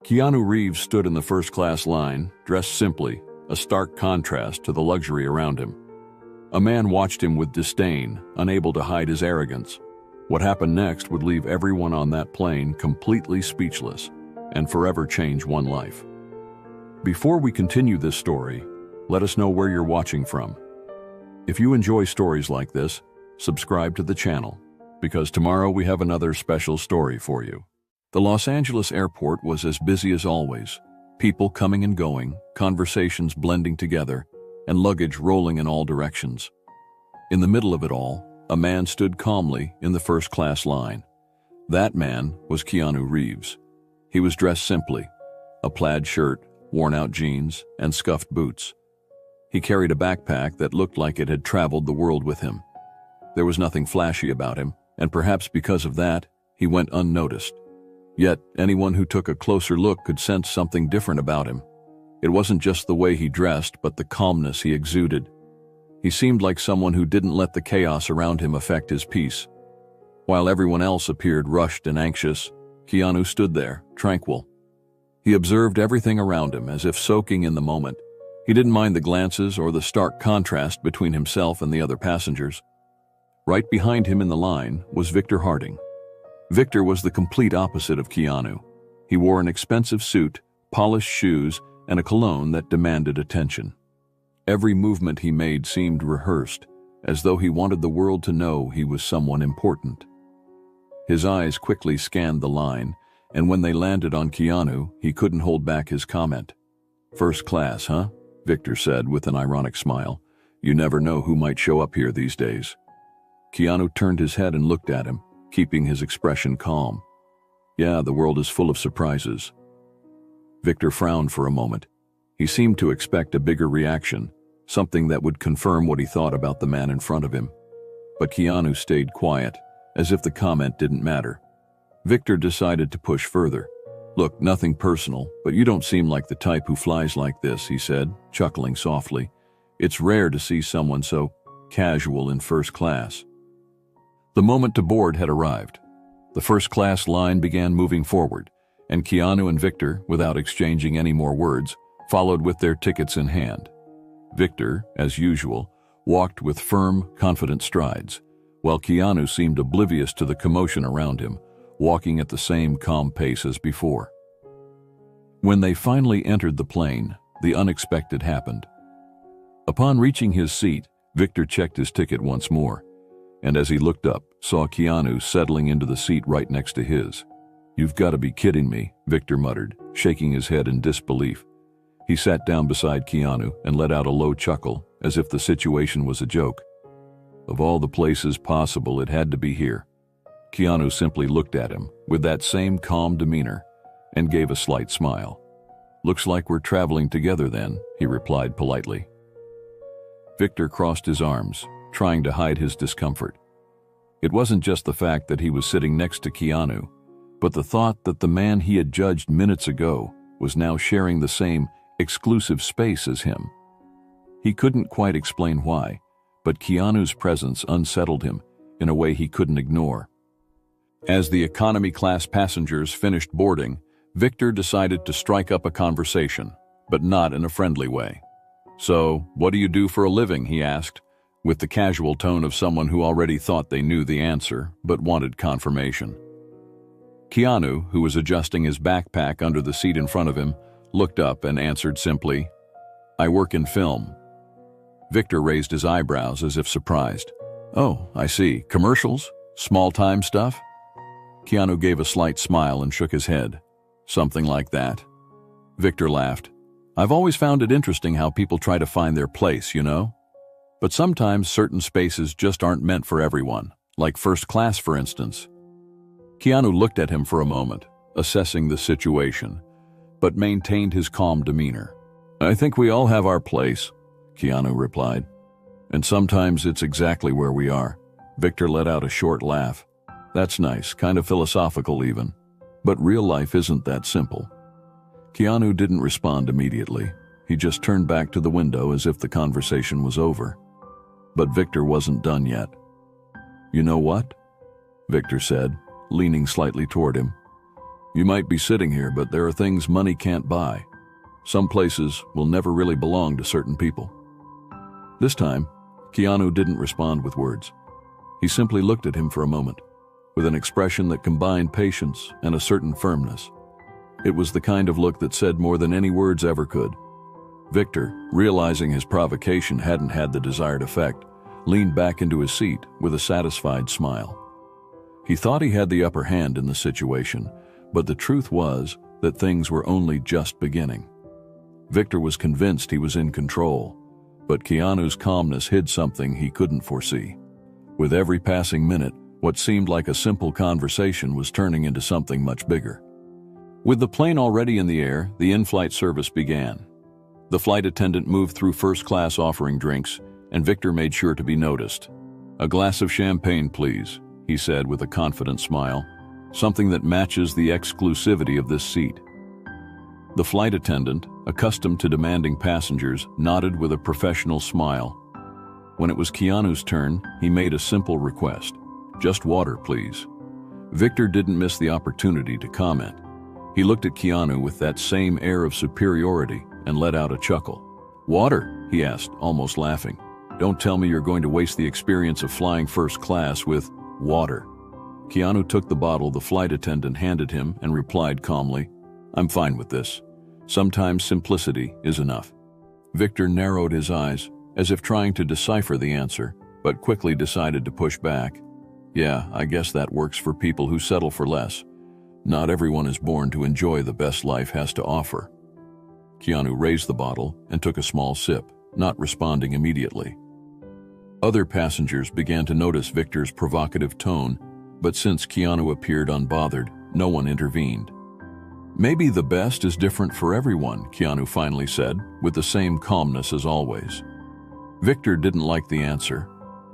Keanu Reeves stood in the first-class line, dressed simply, a stark contrast to the luxury around him. A man watched him with disdain, unable to hide his arrogance. What happened next would leave everyone on that plane completely speechless and forever change one life. Before we continue this story, let us know where you're watching from. If you enjoy stories like this, subscribe to the channel, because tomorrow we have another special story for you. The Los Angeles airport was as busy as always, people coming and going, conversations blending together, and luggage rolling in all directions. In the middle of it all, a man stood calmly in the first-class line. That man was Keanu Reeves. He was dressed simply, a plaid shirt, worn-out jeans, and scuffed boots. He carried a backpack that looked like it had traveled the world with him. There was nothing flashy about him, and perhaps because of that, he went unnoticed. Yet, anyone who took a closer look could sense something different about him. It wasn't just the way he dressed, but the calmness he exuded. He seemed like someone who didn't let the chaos around him affect his peace. While everyone else appeared rushed and anxious, Keanu stood there, tranquil. He observed everything around him as if soaking in the moment. He didn't mind the glances or the stark contrast between himself and the other passengers. Right behind him in the line was Victor Harding. Victor was the complete opposite of Keanu. He wore an expensive suit, polished shoes, and a cologne that demanded attention. Every movement he made seemed rehearsed, as though he wanted the world to know he was someone important. His eyes quickly scanned the line, and when they landed on Keanu, he couldn't hold back his comment. "First class, huh?" Victor said with an ironic smile. "You never know who might show up here these days." Keanu turned his head and looked at him, keeping his expression calm. "Yeah, the world is full of surprises." Victor frowned for a moment. He seemed to expect a bigger reaction, something that would confirm what he thought about the man in front of him. But Keanu stayed quiet, as if the comment didn't matter. Victor decided to push further. "Look, nothing personal, but you don't seem like the type who flies like this," he said, chuckling softly. "It's rare to see someone so casual in first class." The moment to board had arrived. The first-class line began moving forward, and Keanu and Victor, without exchanging any more words, followed with their tickets in hand. Victor, as usual, walked with firm, confident strides, while Keanu seemed oblivious to the commotion around him, walking at the same calm pace as before. When they finally entered the plane, the unexpected happened. Upon reaching his seat, Victor checked his ticket once more, and as he looked up, saw Keanu settling into the seat right next to his. "You've got to be kidding me," Victor muttered, shaking his head in disbelief. He sat down beside Keanu and let out a low chuckle, as if the situation was a joke. Of all the places possible, it had to be here. Keanu simply looked at him with that same calm demeanor and gave a slight smile. "Looks like we're traveling together then," he replied politely. Victor crossed his arms, trying to hide his discomfort. It wasn't just the fact that he was sitting next to Keanu, but the thought that the man he had judged minutes ago was now sharing the same exclusive space as him. He couldn't quite explain why, but Keanu's presence unsettled him in a way he couldn't ignore. As the economy class passengers finished boarding, Victor decided to strike up a conversation, but not in a friendly way. "So, what do you do for a living?" he asked, with the casual tone of someone who already thought they knew the answer, but wanted confirmation. Keanu, who was adjusting his backpack under the seat in front of him, looked up and answered simply, "I work in film." Victor raised his eyebrows as if surprised. "Oh, I see. Commercials? Small-time stuff?" Keanu gave a slight smile and shook his head. "Something like that." Victor laughed. "I've always found it interesting how people try to find their place, you know? But sometimes certain spaces just aren't meant for everyone, like first class, for instance." Keanu looked at him for a moment, assessing the situation, but maintained his calm demeanor. "I think we all have our place," Keanu replied. "And sometimes it's exactly where we are." Victor let out a short laugh. "That's nice, kind of philosophical even. But real life isn't that simple." Keanu didn't respond immediately. He just turned back to the window as if the conversation was over. But Victor wasn't done yet. "You know what?" Victor said, leaning slightly toward him. You might be sitting here, but there are things money can't buy. Some places will never really belong to certain people." This time, Keanu didn't respond with words. He simply looked at him for a moment, with an expression that combined patience and a certain firmness. It was the kind of look that said more than any words ever could. Victor, realizing his provocation hadn't had the desired effect, leaned back into his seat with a satisfied smile. He thought he had the upper hand in the situation, but the truth was that things were only just beginning. Victor was convinced he was in control, but Keanu's calmness hid something he couldn't foresee. With every passing minute, what seemed like a simple conversation was turning into something much bigger. With the plane already in the air, the in-flight service began. The flight attendant moved through first class offering drinks, and Victor made sure to be noticed. "A glass of champagne, please," he said with a confident smile, "something that matches the exclusivity of this seat." The flight attendant, accustomed to demanding passengers, nodded with a professional smile. When it was Keanu's turn, he made a simple request. "Just water, please." Victor didn't miss the opportunity to comment. He looked at Keanu with that same air of superiority and let out a chuckle. "Water?" he asked, almost laughing. "Don't tell me you're going to waste the experience of flying first class with water." Keanu took the bottle the flight attendant handed him and replied calmly, "I'm fine with this. Sometimes simplicity is enough." Victor narrowed his eyes, as if trying to decipher the answer, but quickly decided to push back. "Yeah, I guess that works for people who settle for less. Not everyone is born to enjoy the best life has to offer." Keanu raised the bottle and took a small sip, not responding immediately. Other passengers began to notice Victor's provocative tone, but since Keanu appeared unbothered, no one intervened. "Maybe the best is different for everyone," Keanu finally said, with the same calmness as always. Victor didn't like the answer.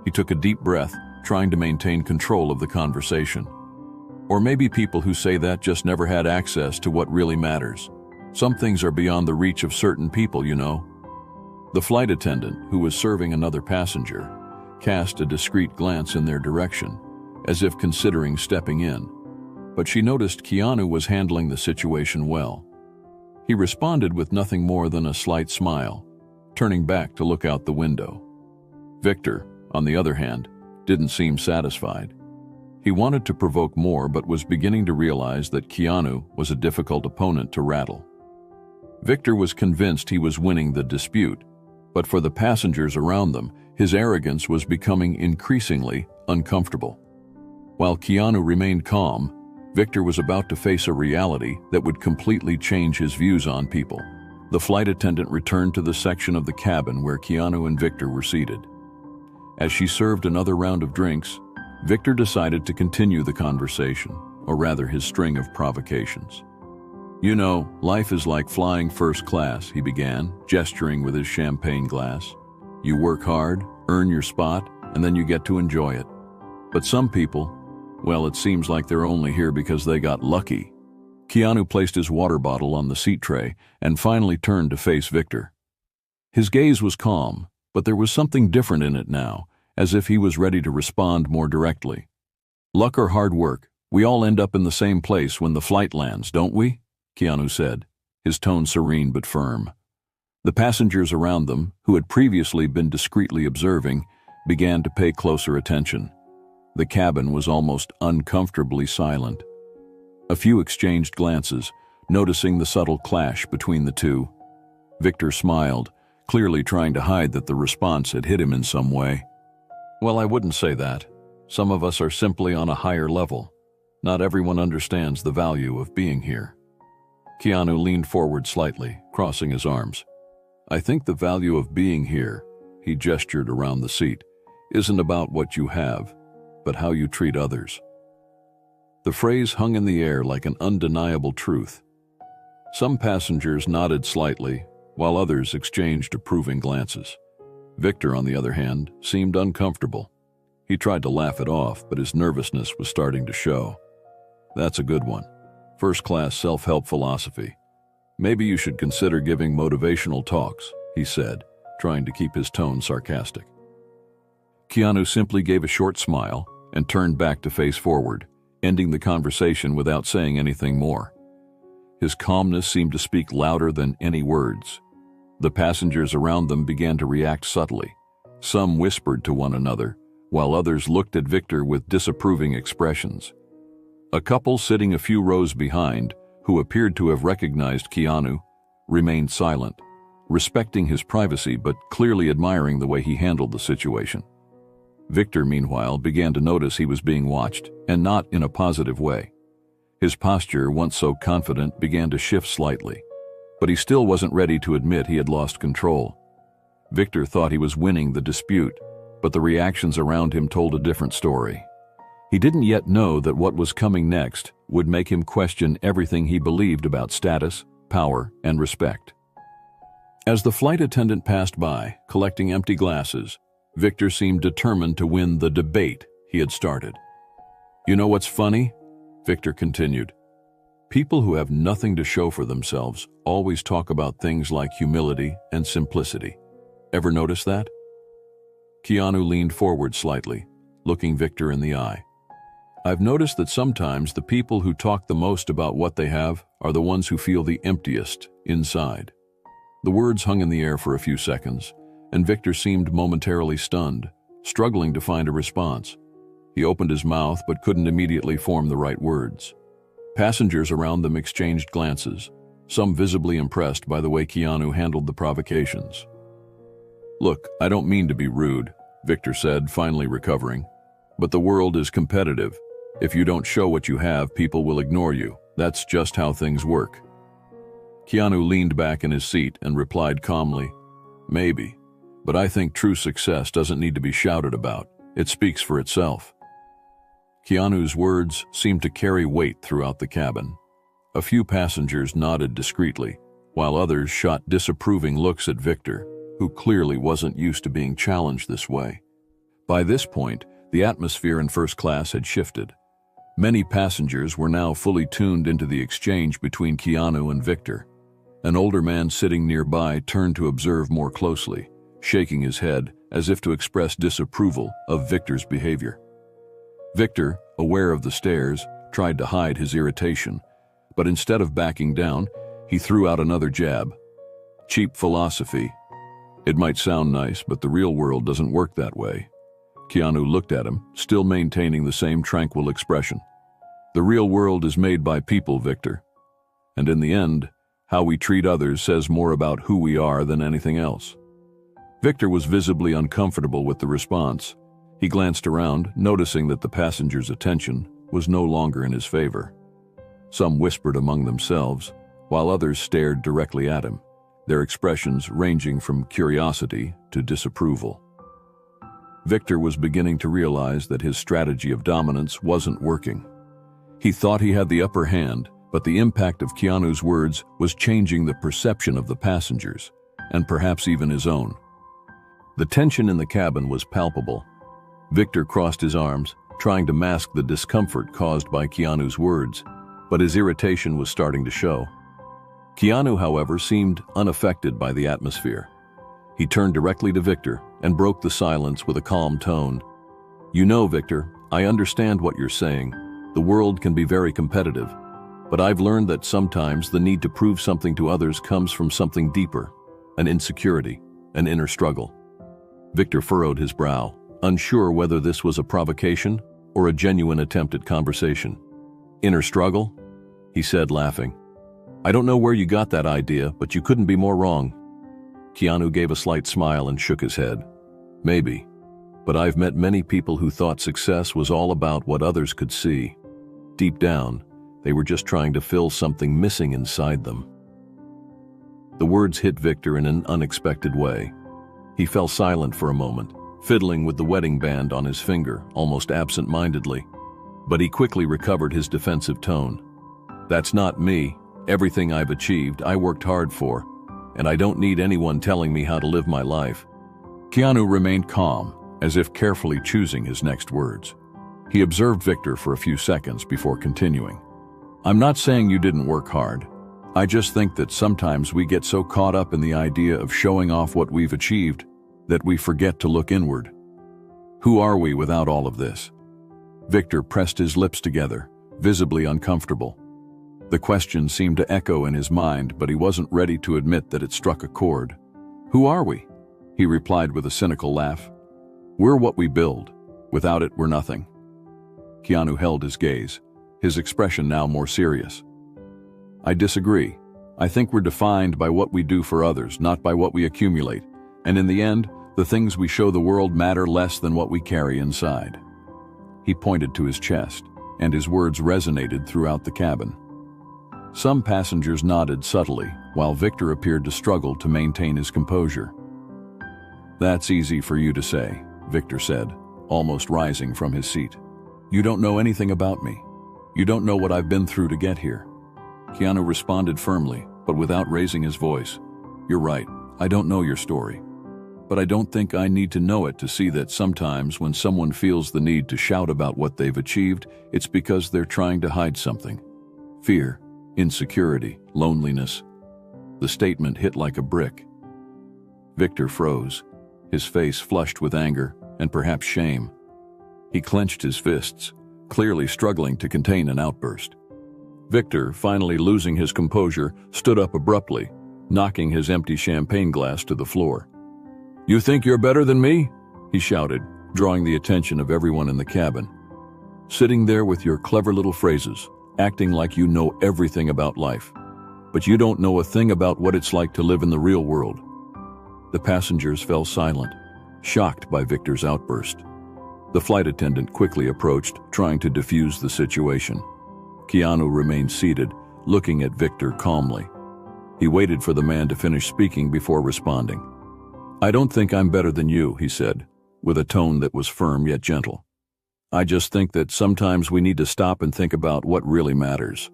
He took a deep breath, trying to maintain control of the conversation. "Or maybe people who say that just never had access to what really matters. Some things are beyond the reach of certain people, you know." The flight attendant, who was serving another passenger, cast a discreet glance in their direction, as if considering stepping in. But she noticed Keanu was handling the situation well. He responded with nothing more than a slight smile, turning back to look out the window. Victor, on the other hand, didn't seem satisfied. He wanted to provoke more, but was beginning to realize that Keanu was a difficult opponent to rattle. Victor was convinced he was winning the dispute, but for the passengers around them, his arrogance was becoming increasingly uncomfortable. While Keanu remained calm, Victor was about to face a reality that would completely change his views on people. The flight attendant returned to the section of the cabin where Keanu and Victor were seated. As she served another round of drinks, Victor decided to continue the conversation, or rather his string of provocations. "You know, life is like flying first class," he began, gesturing with his champagne glass. "You work hard, earn your spot, and then you get to enjoy it. But some people, well, it seems like they're only here because they got lucky." Keanu placed his water bottle on the seat tray and finally turned to face Victor. His gaze was calm, but there was something different in it now, as if he was ready to respond more directly. "Luck or hard work, we all end up in the same place when the flight lands, don't we?" Keanu said, his tone serene but firm. The passengers around them, who had previously been discreetly observing, began to pay closer attention. The cabin was almost uncomfortably silent. A few exchanged glances, noticing the subtle clash between the two. Victor smiled, clearly trying to hide that the response had hit him in some way. "Well, I wouldn't say that. Some of us are simply on a higher level. Not everyone understands the value of being here." Keanu leaned forward slightly, crossing his arms. "I think the value of being here," he gestured around the seat, "isn't about what you have, but how you treat others." The phrase hung in the air like an undeniable truth. Some passengers nodded slightly, while others exchanged approving glances. Victor, on the other hand, seemed uncomfortable. He tried to laugh it off, but his nervousness was starting to show. "That's a good one. First-class self-help philosophy. Maybe you should consider giving motivational talks," he said, trying to keep his tone sarcastic. Keanu simply gave a short smile and turned back to face forward, ending the conversation without saying anything more. His calmness seemed to speak louder than any words. The passengers around them began to react subtly. Some whispered to one another, while others looked at Victor with disapproving expressions. A couple sitting a few rows behind, who appeared to have recognized Keanu, remained silent, respecting his privacy but clearly admiring the way he handled the situation. Victor, meanwhile, began to notice he was being watched, and not in a positive way. His posture, once so confident, began to shift slightly, but he still wasn't ready to admit he had lost control. Victor thought he was winning the dispute, but the reactions around him told a different story. He didn't yet know that what was coming next would make him question everything he believed about status, power, and respect. As the flight attendant passed by, collecting empty glasses, Victor seemed determined to win the debate he had started. "You know what's funny?" Victor continued. "People who have nothing to show for themselves always talk about things like humility and simplicity. Ever notice that?" Keanu leaned forward slightly, looking Victor in the eye. "I've noticed that sometimes the people who talk the most about what they have are the ones who feel the emptiest inside." The words hung in the air for a few seconds, and Victor seemed momentarily stunned, struggling to find a response. He opened his mouth but couldn't immediately form the right words. Passengers around them exchanged glances, some visibly impressed by the way Keanu handled the provocations. "Look, I don't mean to be rude," Victor said, finally recovering, "but the world is competitive. If you don't show what you have, people will ignore you. That's just how things work." Keanu leaned back in his seat and replied calmly, "Maybe, but I think true success doesn't need to be shouted about. It speaks for itself." Keanu's words seemed to carry weight throughout the cabin. A few passengers nodded discreetly, while others shot disapproving looks at Victor, who clearly wasn't used to being challenged this way. By this point, the atmosphere in first class had shifted. Many passengers were now fully tuned into the exchange between Keanu and Victor. An older man sitting nearby turned to observe more closely, shaking his head as if to express disapproval of Victor's behavior. Victor, aware of the stares, tried to hide his irritation, but instead of backing down, he threw out another jab. "Cheap philosophy. It might sound nice, but the real world doesn't work that way." Keanu looked at him, still maintaining the same tranquil expression. "The real world is made by people, Victor. And in the end, how we treat others says more about who we are than anything else." Victor was visibly uncomfortable with the response. He glanced around, noticing that the passengers' attention was no longer in his favor. Some whispered among themselves, while others stared directly at him, their expressions ranging from curiosity to disapproval. Victor was beginning to realize that his strategy of dominance wasn't working. He thought he had the upper hand, but the impact of Keanu's words was changing the perception of the passengers, and perhaps even his own. The tension in the cabin was palpable. Victor crossed his arms, trying to mask the discomfort caused by Keanu's words, but his irritation was starting to show. Keanu, however, seemed unaffected by the atmosphere. He turned directly to Victor and broke the silence with a calm tone. "You know, Victor, I understand what you're saying. The world can be very competitive, but I've learned that sometimes the need to prove something to others comes from something deeper, an insecurity, an inner struggle." Victor furrowed his brow, unsure whether this was a provocation or a genuine attempt at conversation. "Inner struggle?" he said, laughing. "I don't know where you got that idea, but you couldn't be more wrong." Keanu gave a slight smile and shook his head. "Maybe, but I've met many people who thought success was all about what others could see. Deep down, they were just trying to fill something missing inside them." The words hit Victor in an unexpected way. He fell silent for a moment, fiddling with the wedding band on his finger, almost absent-mindedly. But he quickly recovered his defensive tone. "That's not me. Everything I've achieved, I worked hard for, and I don't need anyone telling me how to live my life." Keanu remained calm, as if carefully choosing his next words. He observed Victor for a few seconds before continuing. "I'm not saying you didn't work hard. I just think that sometimes we get so caught up in the idea of showing off what we've achieved that we forget to look inward. Who are we without all of this?" Victor pressed his lips together, visibly uncomfortable. The question seemed to echo in his mind, but he wasn't ready to admit that it struck a chord. "Who are we?" he replied with a cynical laugh. "We're what we build. Without it, we're nothing." Keanu held his gaze, his expression now more serious. "I disagree. I think we're defined by what we do for others, not by what we accumulate. And in the end, the things we show the world matter less than what we carry inside." He pointed to his chest, and his words resonated throughout the cabin. Some passengers nodded subtly, while Victor appeared to struggle to maintain his composure. "That's easy for you to say," Victor said, almost rising from his seat. "You don't know anything about me. You don't know what I've been through to get here." Keanu responded firmly, but without raising his voice. "You're right, I don't know your story. But I don't think I need to know it to see that sometimes when someone feels the need to shout about what they've achieved, it's because they're trying to hide something. Fear, insecurity, loneliness." The statement hit like a brick. Victor froze, his face flushed with anger and perhaps shame. He clenched his fists, clearly struggling to contain an outburst. Victor, finally losing his composure, stood up abruptly, knocking his empty champagne glass to the floor. "You think you're better than me?" he shouted, drawing the attention of everyone in the cabin. "Sitting there with your clever little phrases, acting like you know everything about life. But you don't know a thing about what it's like to live in the real world." The passengers fell silent, shocked by Victor's outburst. The flight attendant quickly approached, trying to defuse the situation. Keanu remained seated, looking at Victor calmly. He waited for the man to finish speaking before responding. "I don't think I'm better than you," he said, with a tone that was firm yet gentle. "I just think that sometimes we need to stop and think about what really matters.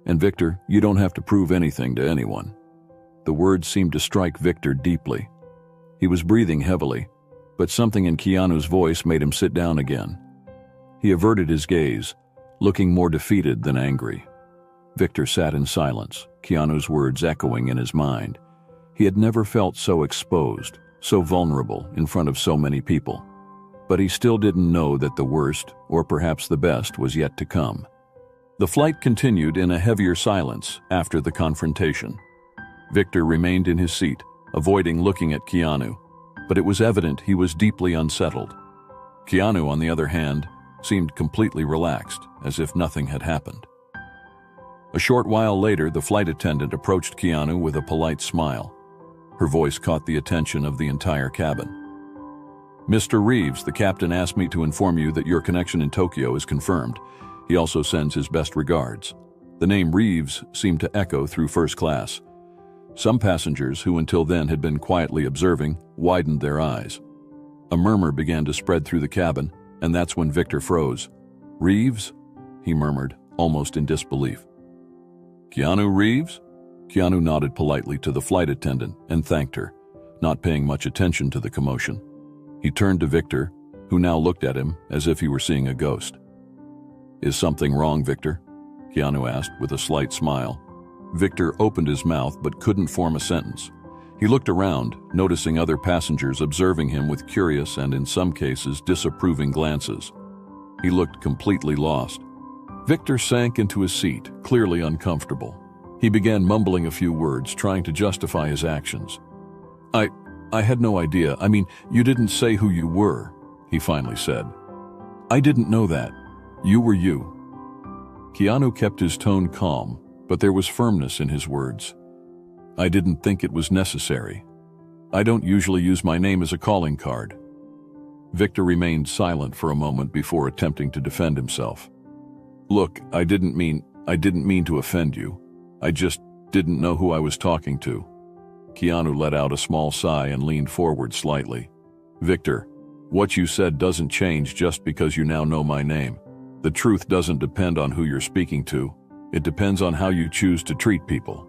And Victor, you don't have to prove anything to anyone." The words seemed to strike Victor deeply. He was breathing heavily, but something in Keanu's voice made him sit down again. He averted his gaze, looking more defeated than angry. Victor sat in silence, Keanu's words echoing in his mind. He had never felt so exposed, so vulnerable in front of so many people. But he still didn't know that the worst, or perhaps the best, was yet to come. The flight continued in a heavier silence after the confrontation. Victor remained in his seat, avoiding looking at Keanu, but it was evident he was deeply unsettled. Keanu, on the other hand, seemed completely relaxed, as if nothing had happened. A short while later, the flight attendant approached Keanu with a polite smile. Her voice caught the attention of the entire cabin. "Mr. Reeves, the captain asked me to inform you that your connection in Tokyo is confirmed. He also sends his best regards." The name Reeves seemed to echo through first class. Some passengers, who until then had been quietly observing, widened their eyes. A murmur began to spread through the cabin, and that's when Victor froze. "Reeves?" he murmured, almost in disbelief. "Keanu Reeves?" Keanu nodded politely to the flight attendant and thanked her, not paying much attention to the commotion. He turned to Victor, who now looked at him as if he were seeing a ghost. "Is something wrong, Victor?" Keanu asked with a slight smile. Victor opened his mouth but couldn't form a sentence. He looked around, noticing other passengers observing him with curious and, in some cases, disapproving glances. He looked completely lost. Victor sank into his seat, clearly uncomfortable. He began mumbling a few words, trying to justify his actions. I had no idea. I mean, you didn't say who you were," he finally said. "I didn't know that. You were you." Keanu kept his tone calm, but there was firmness in his words. "I didn't think it was necessary. I don't usually use my name as a calling card." Victor remained silent for a moment before attempting to defend himself. "Look, I didn't mean to offend you. I just didn't know who I was talking to." Keanu let out a small sigh and leaned forward slightly. "Victor, what you said doesn't change just because you now know my name. The truth doesn't depend on who you're speaking to. It depends on how you choose to treat people."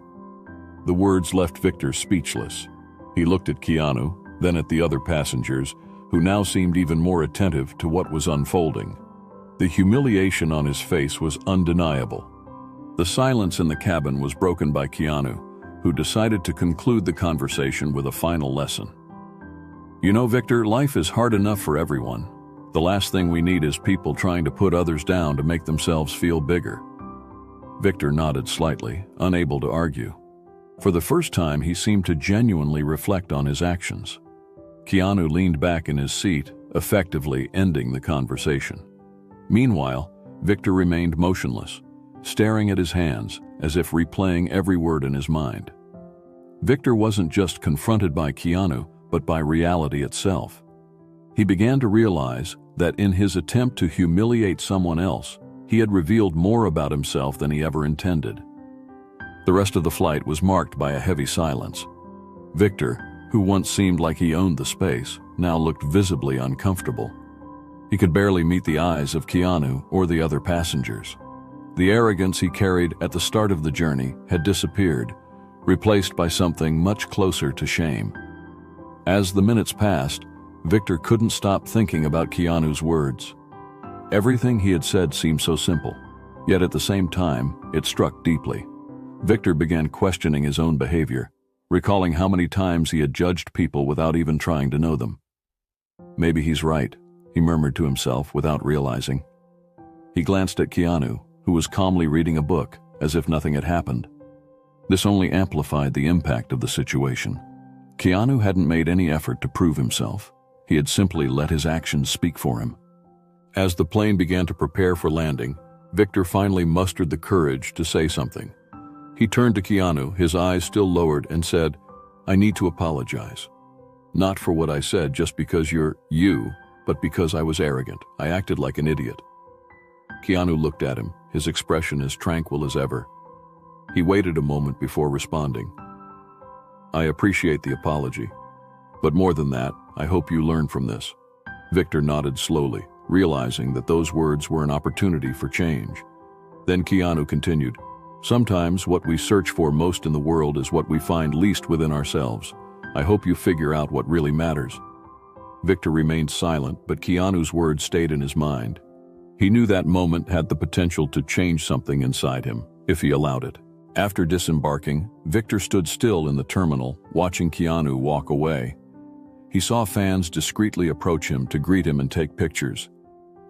The words left Victor speechless. He looked at Keanu, then at the other passengers, who now seemed even more attentive to what was unfolding. The humiliation on his face was undeniable. The silence in the cabin was broken by Keanu, who decided to conclude the conversation with a final lesson. "You know, Victor, life is hard enough for everyone. The last thing we need is people trying to put others down to make themselves feel bigger." Victor nodded slightly, unable to argue. For the first time, he seemed to genuinely reflect on his actions. Keanu leaned back in his seat, effectively ending the conversation. Meanwhile, Victor remained motionless, staring at his hands as if replaying every word in his mind. Victor wasn't just confronted by Keanu, but by reality itself. He began to realize that in his attempt to humiliate someone else, he had revealed more about himself than he ever intended. The rest of the flight was marked by a heavy silence. Victor, who once seemed like he owned the space, now looked visibly uncomfortable. He could barely meet the eyes of Keanu or the other passengers. The arrogance he carried at the start of the journey had disappeared, replaced by something much closer to shame. As the minutes passed, Victor couldn't stop thinking about Keanu's words. Everything he had said seemed so simple, yet at the same time, it struck deeply. Victor began questioning his own behavior, recalling how many times he had judged people without even trying to know them. Maybe he's right, he murmured to himself without realizing. He glanced at Keanu, who was calmly reading a book, as if nothing had happened. This only amplified the impact of the situation. Keanu hadn't made any effort to prove himself. He had simply let his actions speak for him. As the plane began to prepare for landing, Victor finally mustered the courage to say something. He turned to Keanu, his eyes still lowered, and said, "I need to apologize. Not for what I said just because you're you, but because I was arrogant. I acted like an idiot." Keanu looked at him, his expression as tranquil as ever. He waited a moment before responding. "I appreciate the apology. But more than that, I hope you learn from this." Victor nodded slowly, realizing that those words were an opportunity for change. Then Keanu continued, "Sometimes what we search for most in the world is what we find least within ourselves. I hope you figure out what really matters." Victor remained silent, but Keanu's words stayed in his mind. He knew that moment had the potential to change something inside him, if he allowed it. After disembarking, Victor stood still in the terminal, watching Keanu walk away. He saw fans discreetly approach him to greet him and take pictures.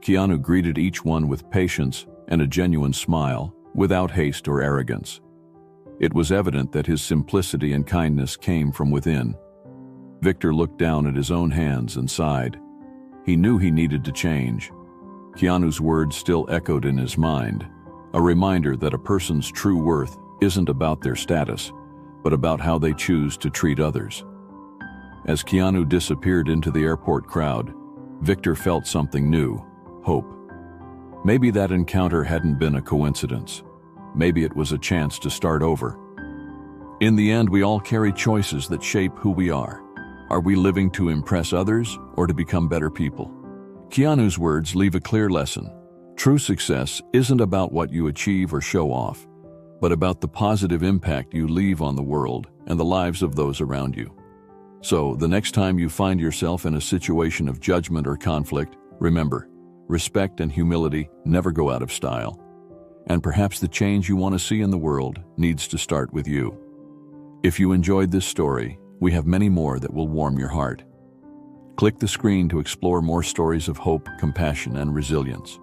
Keanu greeted each one with patience and a genuine smile, without haste or arrogance. It was evident that his simplicity and kindness came from within. Victor looked down at his own hands and sighed. He knew he needed to change. Keanu's words still echoed in his mind, a reminder that a person's true worth isn't about their status, but about how they choose to treat others. As Keanu disappeared into the airport crowd, Victor felt something new, hope. Maybe that encounter hadn't been a coincidence. Maybe it was a chance to start over. In the end, we all carry choices that shape who we are. Are we living to impress others or to become better people? Keanu's words leave a clear lesson. True success isn't about what you achieve or show off, but about the positive impact you leave on the world and the lives of those around you. So, the next time you find yourself in a situation of judgment or conflict, remember, respect and humility never go out of style. And perhaps the change you want to see in the world needs to start with you. If you enjoyed this story, we have many more that will warm your heart. Click the screen to explore more stories of hope, compassion, and resilience.